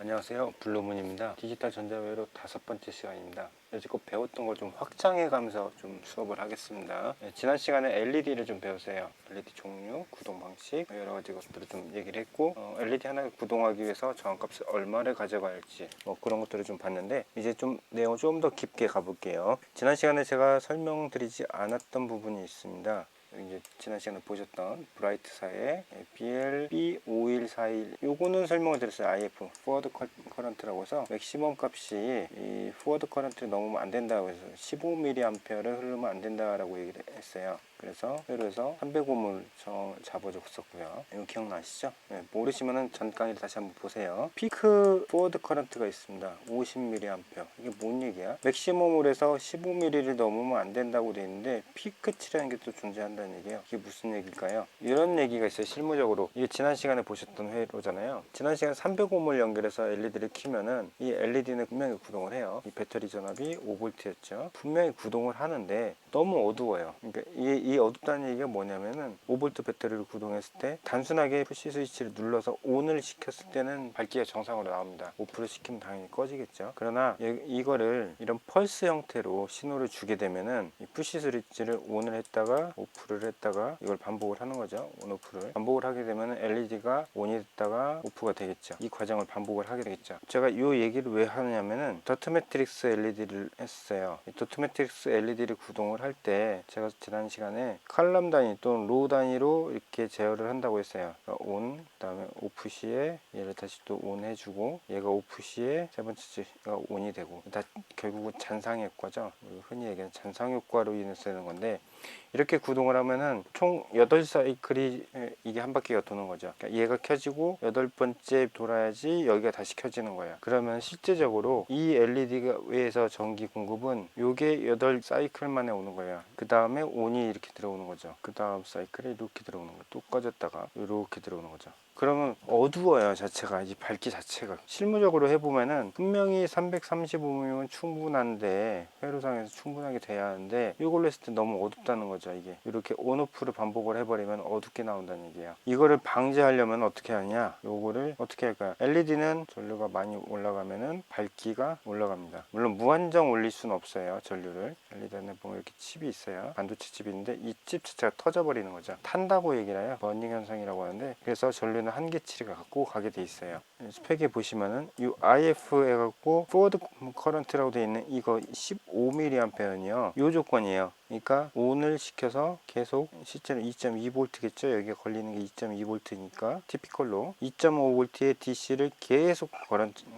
안녕하세요, 블루문입니다. 디지털 전자회로 5번째 시간입니다. 여지껏 배웠던 걸 좀 확장해 가면서 좀 수업을 하겠습니다. 지난 시간에 LED를 좀 배웠어요. LED 종류, 구동 방식, 여러 가지 것들을 좀 얘기를 했고, LED 하나를 구동하기 위해서 저항값을 얼마를 가져가야 할지 그런 것들을 좀 봤는데, 이제 좀 내용을 좀 더 깊게 가볼게요. 지난 시간에 제가 설명드리지 않았던 부분이 있습니다. 이제 지난 시간에 보셨던 브라이트사의 BLB5141 요거는 설명을 드렸어요. IF 포워드 커런트라고 해서 맥시멈 값이 이 포워드 커런트를 넘으면 안 된다고 해서 15mA를 흐르면 안 된다라고 얘기를 했어요. 그래서 회로에서 300ohm을 잡아줬었고요. 이거 기억나시죠? 네, 모르시면은 전 강의를 다시 한번 보세요. 피크 포워드 커런트가 있습니다. 50mA. 이게 뭔 얘기야? 맥시멈을 해서 15mA를 넘으면 안 된다고 되어 있는데 피크치라는 게 또 존재한다는 얘기예요. 이게 무슨 얘기일까요? 이런 얘기가 있어요. 실무적으로 이게 지난 시간에 보셨던 회로잖아요. 지난 시간에 300ohm을 연결해서 LED를 켜면은 이 LED는 분명히 구동을 해요. 이 배터리 전압이 5V였죠. 분명히 구동을 하는데 너무 어두워요. 그러니까 이 어둡다는 얘기가 뭐냐면은 5V 배터리를 구동했을 때 단순하게 푸시 스위치를 눌러서 ON을 시켰을 때는 밝기가 정상으로 나옵니다. 오프를 시키면 당연히 꺼지겠죠. 그러나 이거를 이런 펄스 형태로 신호를 주게 되면은 이 푸시 스위치를 ON을 했다가 오프를 했다가 이걸 반복을 하는 거죠. ON 오프를 반복을 하게 되면 LED가 ON이 됐다가 오프가 되겠죠. 이 과정을 반복을 하게 되겠죠. 제가 이 얘기를 왜 하느냐면은 더트 매트릭스 LED를 했어요. 이 더트 매트릭스 LED를 구동을 할 때 제가 지난 시간에 칼럼 단위 또는 로우 단위로 이렇게 제어를 한다고 했어요. 그러니까 ON, 그 다음에 오프 시에 얘를 다시 또 ON 해주고 얘가 오프 시에 세 번째 가 ON이 되고 다 결국은 잔상효과죠. 흔히 얘기하는 잔상효과로 인해서 되는 건데 이렇게 구동을 하면은 총 8사이클이 이게 한 바퀴가 도는 거죠. 그러니까 얘가 켜지고 8번째 돌아야지 여기가 다시 켜지는 거예요. 그러면 실제적으로 이 LED가 위에서 전기 공급은 요게 8사이클 만에 오는 거예요. 그 다음에 온이 이렇게 들어오는 거죠. 그 다음 사이클에 이렇게 들어오는 거예요. 또 꺼졌다가 이렇게 들어오는 거죠. 그러면 어두워요. 자체가 이 밝기 자체가 실무적으로 해보면은 분명히 335mm면 충분한데 회로상에서 충분하게 돼야 하는데 이걸로 했을 때 너무 어둡다는 거죠. 이게 이렇게 온오프를 반복을 해버리면 어둡게 나온다는 얘기예요. 이거를 방지하려면 어떻게 하냐, 요거를 어떻게 할까요? LED는 전류가 많이 올라가면은 밝기가 올라갑니다. 물론 무한정 올릴 수는 없어요. 전류를 LED 안에 보면 이렇게 칩이 있어요. 반도체 칩이 있는데 이 칩 자체가 터져버리는 거죠. 탄다고 얘기를 해요. 버닝 현상이라고 하는데, 그래서 전류는 한계치를 갖고 가게 돼 있어요. 스펙에 보시면은 이 IF 해갖고 포워드 커런트라고 되어 있는 이거 15mA요. 이 조건이에요. 그러니까 ON을 시켜서 계속 실제로 2.2V겠죠. 여기가 걸리는 게 2.2V니까 티피컬로 2.5V의 DC를 계속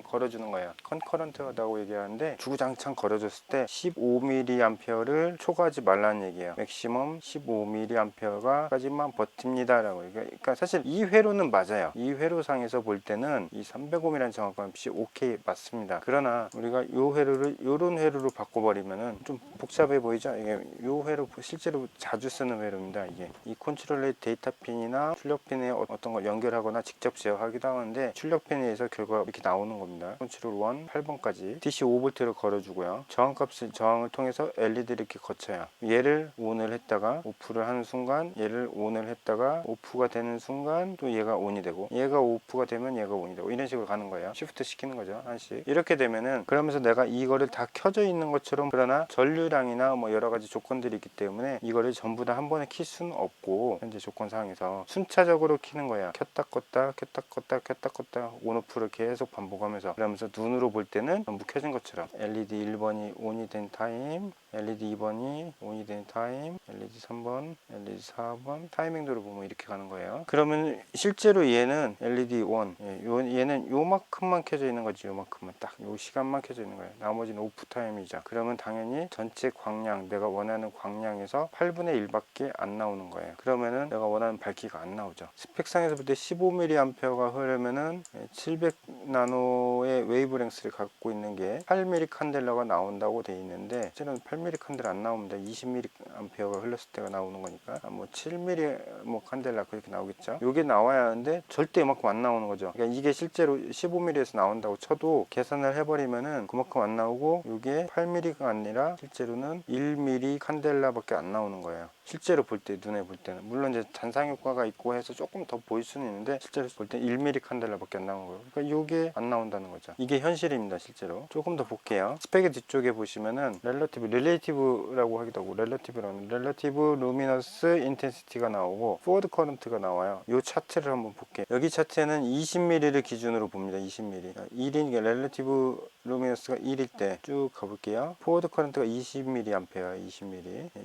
걸어주는 거예요. 컨커런트라고 얘기하는데 주구장창 걸어줬을 때 15mA를 초과하지 말라는 얘기예요. 맥시멈 15mA까지만 버팁니다라고. 그러니까 사실 이 회로는 맞아요. 이 회로상에서 볼 때는 이 300ohm이라는 정확값이 오케이 맞습니다. 그러나 우리가 이 회로를 요런 회로로 바꿔버리면은 좀 복잡해 보이죠. 이게 요 회로 실제로 자주 쓰는 회로입니다. 이게 이 컨트롤러 데이터 핀이나 출력 핀에 어떤 걸 연결하거나 직접 제어하기도 하는데 출력 핀에서 결과가 이렇게 나오는 겁니다. 컨트롤 1 8번까지 DC 5V를 걸어주고요. 저항을 통해서 LED를 이렇게 거쳐요. 얘를 ON을 했다가 오프를 하는 순간 얘를 ON을 했다가 오프가 되는 순간 또 얘가 ON이 되고 얘가 오프가 되면 얘가 ON이 되고 이런 식으로 가는 거예요. 시프트 시키는 거죠. 한씩. 이렇게 되면은 그러면서 내가 이거를 다 켜져 있는 것처럼, 그러나 전류량이나 뭐 여러 가지 조건들이 있기 때문에 이거를 전부 다 한 번에 킬 수는 없고 현재 조건상에서 순차적으로 키는 거야. 켰다 껐다 켰다 껐다 켰다 껐다 온오프를 계속 반복하면서, 그러면서 눈으로 볼 때는 전부 켜진 것처럼 LED 1번이 ON이 된 타임, LED 2번이 ON이 된 타임, LED 3번, LED 4번 타이밍도로 보면 이렇게 가는 거예요. 그러면 실제로 얘는 LED 1, 얘는 요만큼만 켜져 있는 거지. 요만큼만 딱 요 시간만 켜져 있는 거예요. 나머지는 오프 타임이죠. 그러면 당연히 전체 광량, 내가 원하는 광량에서 8분의 1밖에 안 나오는 거예요. 그러면은 내가 원하는 밝기가 안 나오죠. 스펙상에서 볼 때 15mA가 흐르면은 700나노의 웨이브랭스를 갖고 있는 게 8mm 칸델라가 나온다고 돼 있는데 실제로는 8mm 칸델라 안 나옵니다. 20mA가 흘렀을 때가 나오는 거니까 뭐 7mm 뭐 칸델라 그렇게 나오겠죠. 요게 나와야 하는데 절대 이만큼 안 나오는 거죠. 그러니까 이게 실제로 15mm에서 나온다고 쳐도 계산을 해버리면은 그만큼 안 나오고, 요게 8mm가 아니라 실제로는 1mm 칸델라밖에 안 나오는 거예요. 실제로 볼 때, 눈에 볼 때는 물론 이제 잔상 효과가 있고 해서 조금 더 보일 수는 있는데 실제로 볼 때 1mm 칸델라밖에 안 나온 거예요. 그러니까 이게 안 나온다는 거죠. 이게 현실입니다. 실제로 조금 더 볼게요. 스펙의 뒤쪽에 보시면은 릴레이티브라고 하기도 하고 relative luminous intensity가 나오고 포워드 커런트가 나와요. 이 차트를 한번 볼게요. 여기 차트에는 20mm를 기준으로 봅니다. 20mm 1인 relative luminous가 1일 때 쭉 가볼게요. 포워드 커런트가 20mA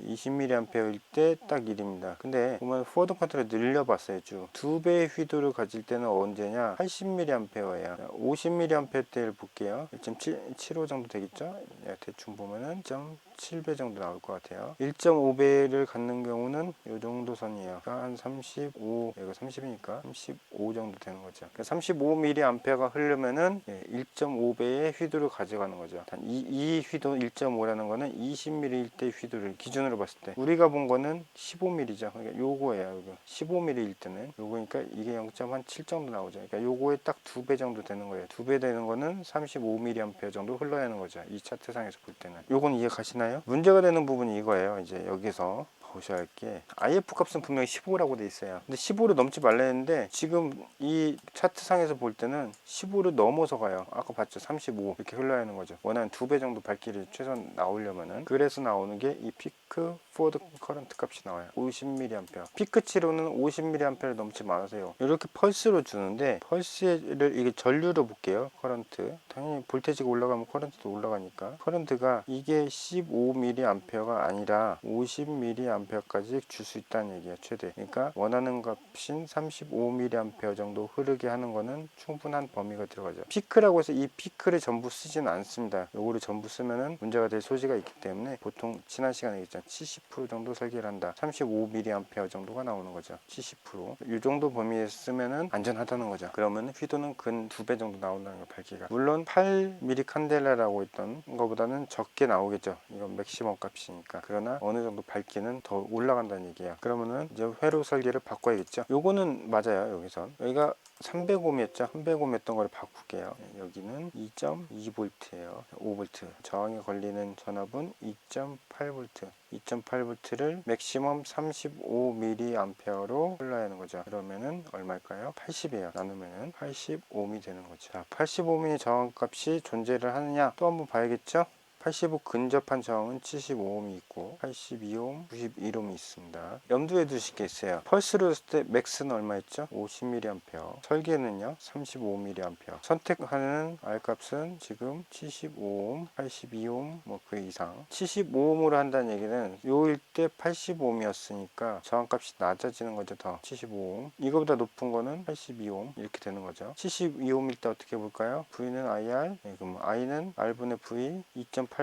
20mA일 때 딱 1입니다. 근데 보면 포워드 커런트를 늘려봤어요. 쭉 2배의 휘도를 가질 때는 언제냐, 80mA예요. 50mA 때를 볼게요. 1.75 정도 되겠죠. 대충 보면은 1.7배 정도 나올 것 같아요. 1.5배를 갖는 경우는 이 정도 선이에요. 그러니까 한 35, 이거 30이니까 35 정도 되는 거죠. 그러니까 35mA가 흐르면은 1.5배의 휘도를 가져가는 거죠. 이 휘도 1.5라는 거는 20ml일 때 휘도를 기준으로 봤을 때, 우리가 본 거는 15ml죠. 그러니까 요거예요. 요거 15ml일 때는 요거니까 이게 0.7 정도 나오죠. 그러니까 요거에 딱 2배 정도 되는 거예요. 2배 되는 거는 35mA 정도 흘러야 하는 거죠. 이 차트상에서 볼 때는. 요건 이해 가시나요? 문제가 되는 부분이 이거예요. 이제 여기서 보셔야 할 게, IF 값은 분명히 15라고 돼 있어요. 근데 15를 넘지 말라 했는데 지금 이 차트상에서 볼 때는 15를 넘어서 가요. 아까 봤죠? 35 이렇게 흘러야 하는 거죠. 원하는 2배 정도 밝기를 최소한 나오려면은. 그래서 나오는 게 이 피크 포워드 커런트 값이 나와요. 50mA. 피크치로는 50mA를 넘지 마세요. 이렇게 펄스로 주는데, 펄스를 이게 전류로 볼게요. 커런트. 당연히 볼테지가 올라가면 커런트도 올라가니까. 커런트가 이게 15mA가 아니라 50mA까지 줄 수 있다는 얘기예요. 최대. 그러니까 원하는 값인 35mA 정도 흐르게 하는 거는 충분한 범위가 들어가죠. 피크라고 해서 이 피크를 전부 쓰지는 않습니다. 요거를 전부 쓰면은 문제가 될 소지가 있기 때문에 보통 지난 시간에 얘기했잖아요. 70% 정도 설계를 한다. 35mA 정도가 나오는 거죠. 70%. 이 정도 범위에 쓰면은 안전하다는 거죠. 그러면 휘도는 근 2배 정도 나온다는 거, 밝기가. 물론 8mm 칸델라라고 했던 거보다는 적게 나오겠죠. 이건 맥시멈 값이니까. 그러나 어느 정도 밝기는 더 올라간다는 얘기야. 그러면은 이제 회로 설계를 바꿔야겠죠. 요거는 맞아요. 여기선 여기가 300ohm이었죠. 300ohm였던 걸 바꿀게요. 여기는 2.2V예요. 5V. 저항에 걸리는 전압은 2.8V. 2.8V를 맥시멈 35mA로 흘러야 하는 거죠. 그러면은 얼마일까요? 80이에요. 나누면은 85ohm이 되는 거죠. 자, 85ohm의 저항값이 존재를 하느냐 또 한번 봐야겠죠. 85 근접한 저항은 75ohm이 있고 82ohm, 91ohm이 있습니다. 염두에 두실 게 있어요. 펄스로 했을 때 맥스는 얼마였죠? 50mA. 설계는요 35mA. 선택하는 R값은 지금 75ohm, 82ohm 뭐 그 이상. 75ohm으로 한다는 얘기는 요일 때 85ohm이었으니까 저항값이 낮아지는 거죠. 더 75ohm. 이거보다 높은 거는 82ohm 이렇게 되는 거죠. 72ohm일 때 어떻게 볼까요? V는 IR, 그럼 I는 R분의 V 2.8V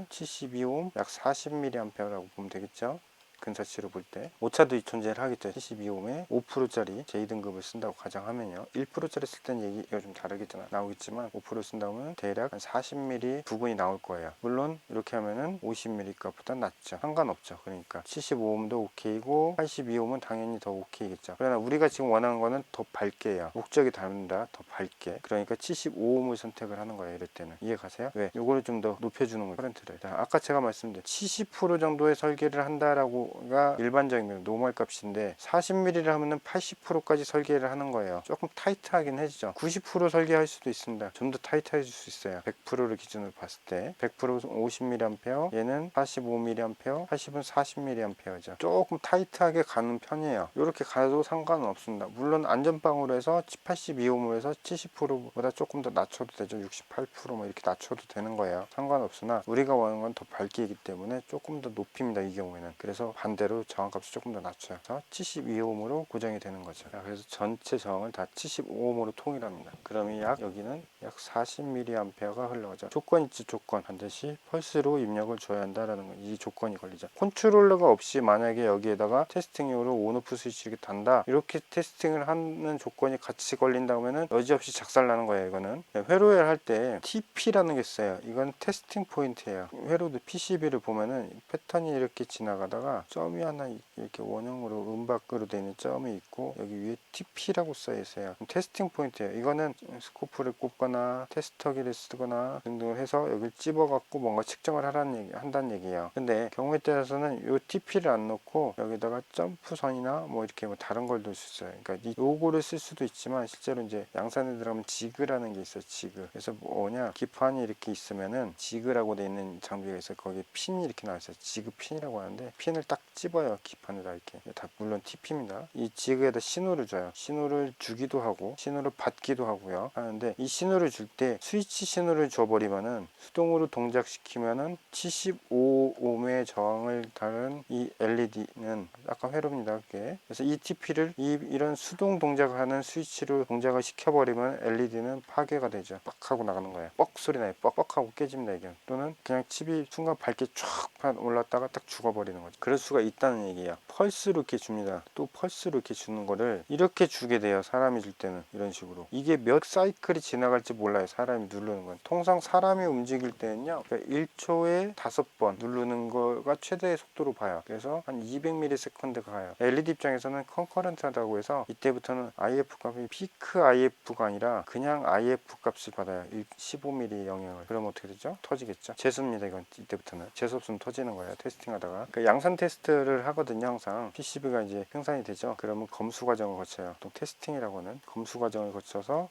72ohm 약 40mA라고 보면 되겠죠. 근사치로 볼 때 오차도 존재를 하겠죠. 72ohm에 5%짜리 J등급을 쓴다고 가정하면요. 1%짜리 쓸 때는 얘기가 좀 다르겠잖아. 나오겠지만 5% 쓴다면 대략 한 40mm 부분이 나올 거예요. 물론 이렇게 하면은 50mm 값보다 낫죠. 상관없죠. 그러니까 75ohm도 오케이고 82ohm은 당연히 더 오케이겠죠. 그러나 우리가 지금 원하는 거는 더 밝게요. 목적이 다릅니다. 더 밝게. 그러니까 75ohm을 선택을 하는 거예요. 이럴 때는. 이해 가세요? 왜? 요거를 좀 더 높여주는 거예요. 커런트를. 자, 아까 제가 말씀드린 70% 정도의 설계를 한다라고 가 일반적인 노멀 값인데 40mm를 하면은 80%까지 설계를 하는 거예요. 조금 타이트하긴 해지죠. 90% 설계할 수도 있습니다. 좀 더 타이트해질 수 있어요. 100%를 기준으로 봤을 때 100% 50mA, 얘는 45mA, 80은 40mA죠. 조금 타이트하게 가는 편이에요. 이렇게 가도 상관은 없습니다. 물론 안전빵으로 해서 82ohm으로 해서 70%보다 조금 더 낮춰도 되죠. 68%뭐 이렇게 낮춰도 되는 거예요. 상관없으나 우리가 원하는 건 더 밝기이기 때문에 조금 더 높입니다. 이 경우에는. 그래서 반대로 저항값을 조금 더 낮춰요. 72ohm으로 고정이 되는 거죠. 그래서 전체 저항을 다 75ohm으로 통일합니다. 그러면 여기는 약 40mA가 흘러가죠. 조건 있지, 조건. 반드시 펄스로 입력을 줘야 한다라는 거. 이 조건이 걸리죠. 컨트롤러가 없이 만약에 여기에다가 테스팅용으로 온오프 스위치를 단다. 이렇게 테스팅을 하는 조건이 같이 걸린다면은 여지없이 작살나는 거예요. 이거는 회로를 할 때 TP라는 게 있어요. 이건 테스팅 포인트예요. 회로도 PCB를 보면은 패턴이 이렇게 지나가다가 점이 하나 이렇게 원형으로 음박으로 되어 있는 점이 있고 여기 위에 TP라고 써 있어요. 테스팅 포인트예요. 이거는 스코프를 꼽거나 테스터기를 쓰거나 등등을 해서 여기를 찝어 갖고 뭔가 측정을 한다는 얘기예요. 근데 경우에 따라서는 이 TP를 안 넣고 여기다가 점프선이나 뭐 이렇게 뭐 다른 걸 넣을 수 있어요. 그러니까 이 요거를 쓸 수도 있지만 실제로 이제 양산에 들어가면 지그라는 게 있어요. 지그. 그래서 뭐냐, 기판이 이렇게 있으면은 지그라고 되어 있는 장비가 있어요. 거기에 핀이 이렇게 나와 있어요. 지그 핀이라고 하는데 핀을 딱 집어요. 기판에다 이렇게. 다 물론 TP입니다. 이 지그에다 신호를 줘요. 신호를 주기도 하고 신호를 받기도 하고요. 하는데 이 신호를 줄 때 스위치 신호를 줘버리면은 수동으로 동작시키면은 75ohm의 저항을 다룬 이 LED는 아까 회로입니다. 그게. 그래서 이 TP를 이런 수동 동작을 하는 스위치로 동작을 시켜버리면 LED는 파괴가 되죠. 빡 하고 나가는 거예요. 뻑 소리 나요. 뻑뻑 하고 깨집니다. 이게. 또는 그냥 칩이 순간 밝게 쫙 올랐다가 딱 죽어버리는 거죠. 그럴 수가 있다는 얘기예요. 펄스로 이렇게 줍니다. 또 펄스로 이렇게 주는 거를 이렇게 주게 돼요. 사람이 줄 때는 이런 식으로. 이게 몇 사이클이 지나갈지 몰라요. 사람이 누르는 건. 통상 사람이 움직일 때는요, 그러니까 1초에 5번 누르는 거가 최대의 속도로 봐요. 그래서 한 200ms가 가요. LED 입장에서는 컨커런트하다고 해서 이때부터는 IF 값이 피크 IF가 아니라 그냥 IF 값을 받아요. 15mm 영향을. 그럼 어떻게 되죠? 터지겠죠. 재수입니다. 이건 이때부터는. 재수 없으면 터지는 거예요. 테스팅하다가. 그러니까 양산 테스트를 하거든요. 항상 PCB가 이제 생산이 되죠. 그러면 검수 과정을 거쳐요. 또 테스팅이라고 하는 검수 과정을 거쳐서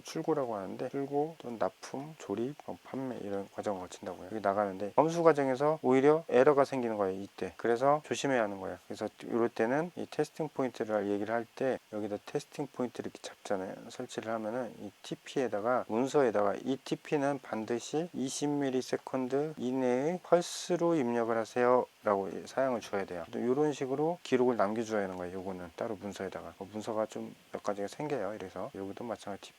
출고라고 하는데, 출고 또는 납품, 조립, 판매 이런 과정을 거친다고요. 여기 나가는데 검수 과정에서 오히려 에러가 생기는 거예요. 이때. 그래서 조심해야 하는 거예요. 그래서 이럴 때는 이 테스팅 포인트를 얘기를 할 때 여기다 테스팅 포인트를 이렇게 잡잖아요. 설치를 하면은 이 TP에다가 문서에다가 이 TP는 반드시 20ms 이내의 펄스로 입력을 하세요 라고 사양을 줘야 돼요. 이런 식으로 기록을 남겨줘야 하는 거예요. 요거는 따로 문서에다가. 문서가 좀 몇 가지가 생겨요. 이래서 여기도 마찬가지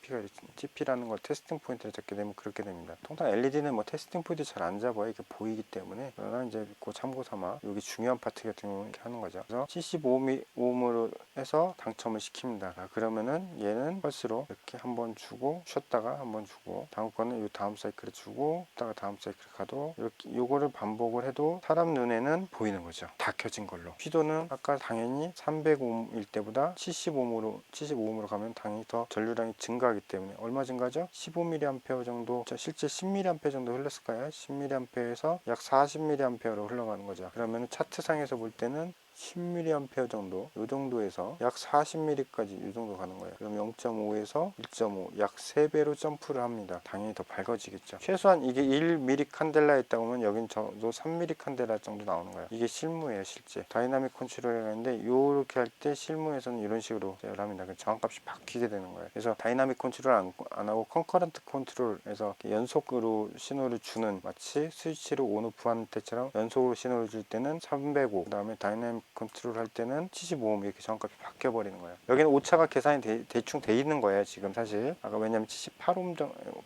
TP라는 걸 테스팅 포인트를 잡게 되면 그렇게 됩니다. 통상 LED는 뭐 테스팅 포인트 잘 안 잡아요. 이렇게 보이기 때문에. 그러나 이제 그 참고 삼아 여기 중요한 파트 같은 경우는 이렇게 하는 거죠. 그래서 75ohm으로 해서 당첨을 시킵니다. 그러면은 얘는 펄스로 이렇게 한번 주고 쉬었다가 한번 주고, 다음 거는 이 다음 사이클에 주고 쉬다가 다음 사이클에 가도, 이렇게 요거를 반복을 해도 사람 눈에는 보이는 거죠. 다 켜진 걸로. 휘도는 아까 당연히 300ohm일 때보다 75ohm으로 가면 당연히 더 전류량이 증가하기 때문에 얼마 증가죠? 15mA 정도, 실제 10mA 정도 흘렀을까요? 10mA에서 약 40mA로 흘러가는 거죠. 그러면 차트상에서 볼 때는 10mA 정도, 이 정도에서 약 40mm까지 이 정도 가는 거예요. 그럼 0.5에서 1.5, 약 3배로 점프를 합니다. 당연히 더 밝아지겠죠. 최소한 이게 1mm 칸델라였다고 하면 여긴 저도 3mm 칸델라 정도 나오는 거예요. 이게 실무예요, 실제. 다이나믹 컨트롤을 하는데 이렇게 할 때 실무에서는 이런 식으로 제어를 합니다. 저항값이 바뀌게 되는 거예요. 그래서 다이나믹 컨트롤 안 하고 컨커런트 컨트롤에서 연속으로 신호를 주는, 마치 스위치로 온오프 하는 때처럼 연속으로 신호를 줄 때는 305, 그 다음에 다이나믹 컨트롤 할 때는 75ohm 이렇게 저항값이 바뀌어 버리는 거예요. 여기는 오차가 계산이 대충 돼 있는 거예요. 지금 사실 아까 왜냐면 78ohm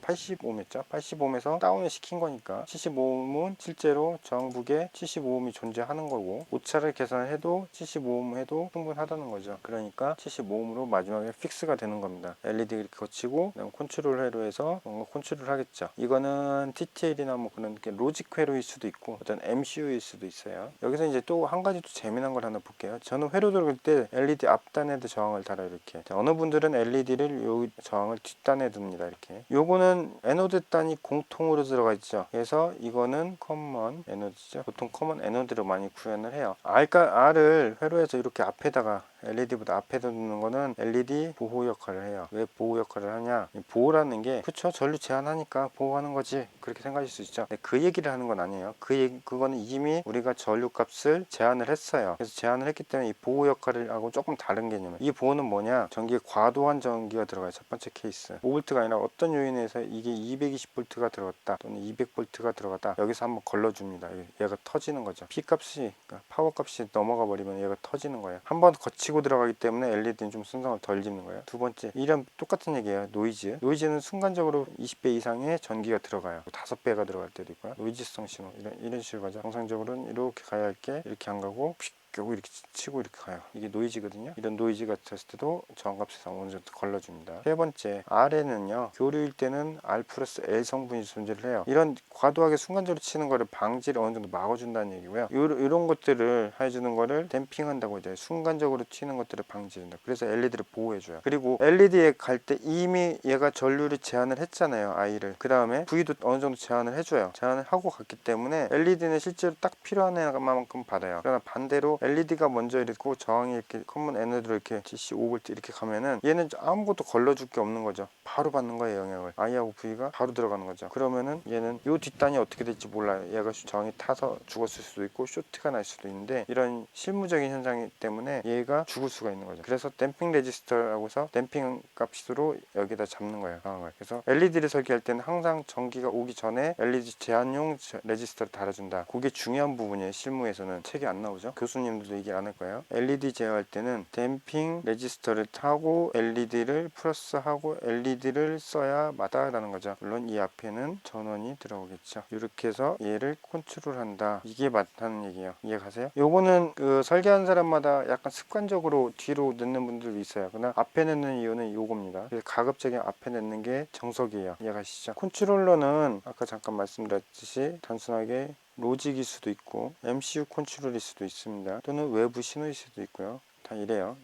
80ohm였죠. 80ohm에서 다운을 시킨 거니까 75ohm은 실제로 저항북에 75ohm이 존재하는 거고, 오차를 계산해도 75ohm 해도 충분하다는 거죠. 그러니까 75ohm으로 마지막에 픽스가 되는 겁니다. LED 이렇게 거치고 컨트롤 회로 해서 뭔가 컨트롤 하겠죠. 이거는 TTL이나 뭐 그런 로직 회로일 수도 있고 어떤 MCU일 수도 있어요. 여기서 이제 또 한 가지 또 재미난 걸 하나 볼게요. 저는 회로 들어갈 때 LED 앞단에도 저항을 달아요. 이렇게. 어느 분들은 LED를 요 저항을 뒷단에 둡니다. 이렇게. 요거는 에노드 단이 공통으로 들어가 있죠. 그래서 이거는 커먼 에노드죠. 보통 커먼 에노드로 많이 구현을 해요. R을 회로에서 이렇게 앞에다가, LED보다 앞에다 두는 거는 LED 보호 역할을 해요. 왜 보호 역할을 하냐? 보호라는 게, 그쵸, 전류 제한하니까 보호하는 거지, 그렇게 생각하실 수 있죠. 근데 그 얘기를 하는 건 아니에요. 그거는 이미 우리가 전류 값을 제한을 했어요. 그래서 제한을 했기 때문에 이 보호 역할을 하고 조금 다른 개념이에요. 이 보호는 뭐냐? 전기에 과도한 전기가 들어가요. 첫 번째 케이스. 5V가 아니라 어떤 요인에서 이게 220V가 들어갔다 또는 200V가 들어갔다, 여기서 한번 걸러줍니다. 얘가 터지는 거죠. P 값이, 그러니까 파워 값이 넘어가 버리면 얘가 터지는 거예요. 한번 거치고 들어가기 때문에 LED는 좀 순상을 덜 집는 거예요. 두 번째, 이런 똑같은 얘기예요. 노이즈는 순간적으로 20배 이상의 전기가 들어가요. 5배가 들어갈 때도 있고요. 노이즈성 신호, 이런 식으로 가죠. 정상적으로는 이렇게 가야 할 게 이렇게 안 가고 하고 이렇게 치고 이렇게 가요. 이게 노이즈거든요. 이런 노이즈가 있었을 때도 저항값에서 어느 정도 걸러줍니다. 세 번째, R에는요, 교류일 때는 R 플러스 L 성분이 존재를 해요. 이런 과도하게 순간적으로 치는 거를 방지를 어느 정도 막아준다는 얘기고요. 이런 것들을 해주는 거를 댐핑한다고 이제 순간적으로 튀는 것들을 방지한다. 그래서 LED를 보호해줘요. 그리고 LED에 갈 때 이미 얘가 전류를 제한을 했잖아요, I를. 그 다음에 V도 어느 정도 제한을 해줘요. 제한을 하고 갔기 때문에 LED는 실제로 딱 필요한 애만큼 받아요. 그러나 반대로 LED가 먼저 이렇게 저항이 이렇게 커먼 에너지로 이렇게 DC 5V 이렇게 가면은 얘는 아무것도 걸러줄 게 없는 거죠. 바로 받는 거예요, 영향을. I하고 V가 바로 들어가는 거죠. 그러면은 얘는 요 뒷단이 어떻게 될지 몰라요. 얘가 저항이 타서 죽었을 수도 있고 쇼트가 날 수도 있는데, 이런 실무적인 현상이기 때문에 얘가 죽을 수가 있는 거죠. 그래서 댐핑 레지스터라고 해서 댐핑 값으로 여기다 잡는 거예요, 저항을. 그래서 LED를 설계할 때는 항상 전기가 오기 전에 LED 제한용 레지스터를 달아준다. 그게 중요한 부분이에요. 실무에서는 책이 안 나오죠. 교수님들도 얘기 안 할 거예요. LED 제어할 때는 댐핑 레지스터를 타고 LED를 플러스하고 LED를 써야 마다라는 거죠. 물론 이 앞에는 전원이 들어오겠죠. 이렇게 해서 얘를 컨트롤한다. 이게 맞다는 얘기예요. 이해가세요? 요거는 그 설계하는 사람마다 약간 습관적으로 뒤로 넣는 분들도 있어요. 그러나 앞에 넣는 이유는 요겁니다. 그래서 가급적이 앞에 넣는 게 정석이에요. 이해가시죠? 컨트롤러는 아까 잠깐 말씀드렸듯이 단순하게 로직일 수도 있고 MCU 컨트롤일 수도 있습니다. 또는 외부 신호일 수도 있고요. 다 이래요.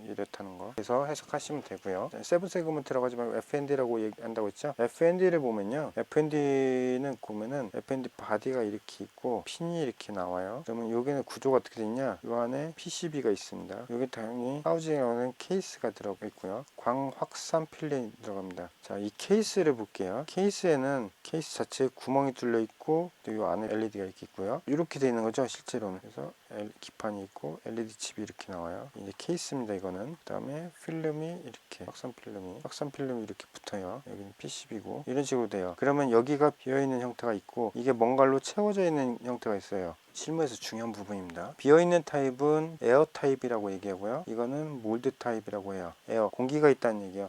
이렇다는 거. 그래서 해석하시면 되고요. 세븐 세그먼트 들어가지 말고 FND라고 얘기한다고 했죠. FND를 보면요. FND는 보면은 FND 바디가 이렇게 있고 핀이 이렇게 나와요. 그러면 여기는 구조가 어떻게 되냐? 이 안에 PCB가 있습니다. 여기 당연히 하우징하는 케이스가 들어가 있고요. 광 확산 필름이 들어갑니다. 자, 이 케이스를 볼게요. 케이스에는 케이스 자체에 구멍이 뚫려 있고 또 이 안에 LED가 이렇게 있고요. 이렇게 되어 있는 거죠, 실제로는. 그래서 기판이 있고 LED 칩이 이렇게 나와요. 이제 케이스입니다, 이거는. 그 다음에 필름이 이렇게 확산 필름이 이렇게 붙어요. 여기는 PCB고 이런 식으로 돼요. 그러면 여기가 비어있는 형태가 있고 이게 뭔가로 채워져 있는 형태가 있어요. 실무에서 중요한 부분입니다. 비어있는 타입은 에어 타입이라고 얘기하고요. 이거는 몰드 타입이라고 해요. 에어, 공기가 있다는 얘기예요.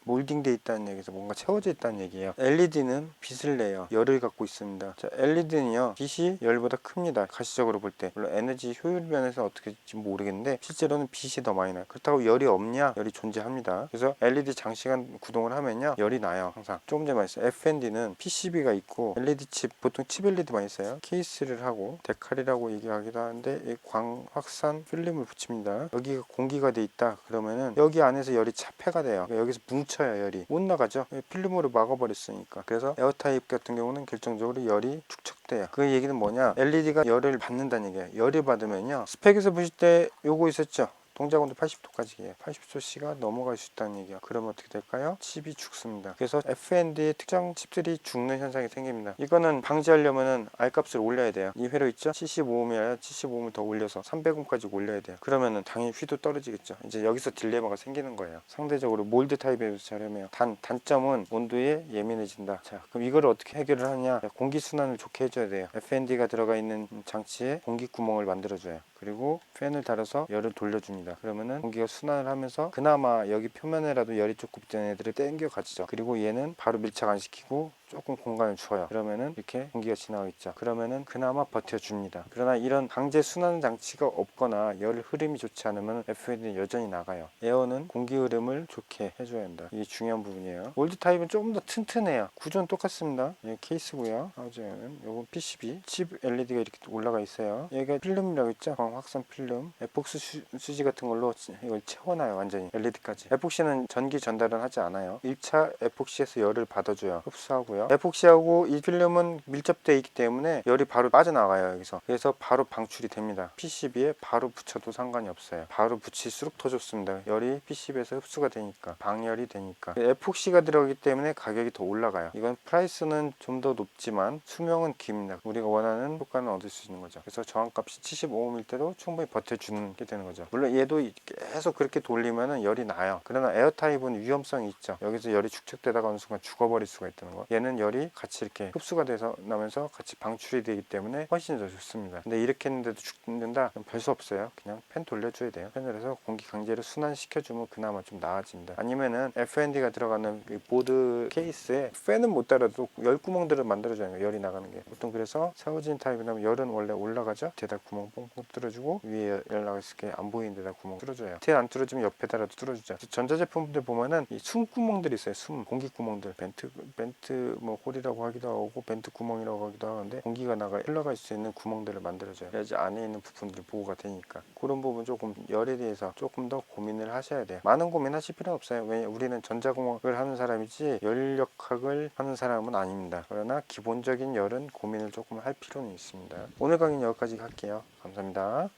몰딩돼 있다는 얘기에서 뭔가 채워져 있다는 얘기예요. LED는 빛을 내요. 열을 갖고 있습니다. 자, LED는요, 빛이 열보다 큽니다. 가시적으로 볼 때. 물론 에너지 효율 면에서 어떻게 될지 모르겠는데 실제로는 빛이 더 많이 나요. 그렇다고 열이 없냐? 열이 존재합니다. 그래서 LED 장시간 구동을 하면요, 열이 나요. 항상. 조금 전에 말했어요. FND는 PCB가 있고 LED 칩, 보통 칩 LED 많이 써요. 케이스를 하고 데칼이라고 얘기하기도 하는데 이 광 확산 필름을 붙입니다. 여기가 공기가 돼 있다 그러면은 여기 안에서 열이 차폐가 돼요. 그러니까 여기서 뭉쳐요. 열이 못 나가죠. 필름으로 막아버렸으니까. 그래서 에어 타입 같은 경우는 결정적으로 열이 축적돼요. 그 얘기는 뭐냐? LED가 열을 받는다는 얘기예요. 열을 받으면요, 스펙에서 보실 때 요거 있었죠. 동작 온도 80도까지 해요. 80도씨가 넘어갈 수 있다는 얘기야. 그러면 어떻게 될까요? 칩이 죽습니다. 그래서 FND의 특정 칩들이 죽는 현상이 생깁니다. 이거는 방지하려면은 R값을 올려야 돼요. 이 회로 있죠? 75ohm이 아니라 75ohm을 더 올려서 300ohm까지 올려야 돼요. 그러면은 당연히 휘도 떨어지겠죠. 이제 여기서 딜레마가 생기는 거예요. 상대적으로 몰드 타입에 저렴해요. 단점은 온도에 예민해진다. 자, 그럼 이걸 어떻게 해결을 하냐? 공기 순환을 좋게 해줘야 돼요. FND가 들어가 있는 장치에 공기 구멍을 만들어줘요. 그리고 팬을 달아서 열을 돌려줍니다. 그러면은 공기가 순환을 하면서 그나마 여기 표면에라도 열이 조금 있던 애들을 땡겨 가지죠. 그리고 얘는 바로 밀착 안 시키고 조금 공간을 줘요. 그러면은 이렇게 공기가 지나가겠죠. 그러면은 그나마 버텨줍니다. 그러나 이런 강제 순환 장치가 없거나 열 흐름이 좋지 않으면 FND는 여전히 나가요. 에어는 공기 흐름을 좋게 해줘야 한다. 이게 중요한 부분이에요. 올드 타입은 조금 더 튼튼해요. 구조는 똑같습니다. 얘 케이스고요. 하우징은 요건 PCB 칩 LED가 이렇게 올라가 있어요. 얘가 필름이라고 있죠. 광 확산 필름. 에폭스 수지 같은 걸로 이걸 채워놔요. 완전히 LED까지. 에폭시는 전기 전달은 하지 않아요. 1차 에폭시에서 열을 받아줘요. 흡수하고요. 에폭시하고 이 필름은 밀접되어 있기 때문에 열이 바로 빠져나가요. 여기서. 그래서 바로 방출이 됩니다. PCB에 바로 붙여도 상관이 없어요. 바로 붙일수록 더 좋습니다. 열이 PCB에서 흡수가 되니까, 방열이 되니까. 에폭시가 들어가기 때문에 가격이 더 올라가요. 이건 프라이스는 좀 더 높지만 수명은 깁니다. 우리가 원하는 효과는 얻을 수 있는 거죠. 그래서 저항값이 75ohm일 때도 충분히 버텨주는 게 되는 거죠. 물론 얘도 계속 그렇게 돌리면 열이 나요. 그러나 에어 타입은 위험성이 있죠. 여기서 열이 축적되다가 어느 순간 죽어버릴 수가 있다는 거. 얘는 얘는 열이 같이 이렇게 흡수가 돼서 나면서 같이 방출이 되기 때문에 훨씬 더 좋습니다. 근데 이렇게 했는데도 죽는다? 그럼 별 수 없어요. 그냥 팬 돌려줘야 돼요. 팬을 해서 공기 강제로 순환시켜주면 그나마 좀 나아집니다. 아니면은 FND가 들어가는 그 보드 케이스에 팬은 못 달아도 열 구멍들을 만들어줘야 해요. 열이 나가는 게. 보통 그래서 샤워진 타입이라면 열은 원래 올라가죠. 뒤에다 구멍 뽕뽕 뚫어주고 위에 열 나갔을 때 안 보이는 데다 구멍 뚫어줘요. 뒤에 안 뚫어주면 옆에다라도 뚫어주죠. 전자제품들 보면은 이 숨 구멍들이 있어요. 숨 공기 구멍들 벤트 뭐 홀이라고 하기도 하고 벤트 구멍이라고 하기도 하는데 공기가 흘러갈 수 있는 구멍들을 만들어줘요. 그래야지 안에 있는 부품들이 보호가 되니까. 그런 부분 조금 열에 대해서 조금 더 고민을 하셔야 돼요. 많은 고민하실 필요는 없어요. 왜냐 우리는 전자공학을 하는 사람이지 열역학을 하는 사람은 아닙니다. 그러나 기본적인 열은 고민을 조금 할 필요는 있습니다. 오늘 강의는 여기까지 할게요. 감사합니다.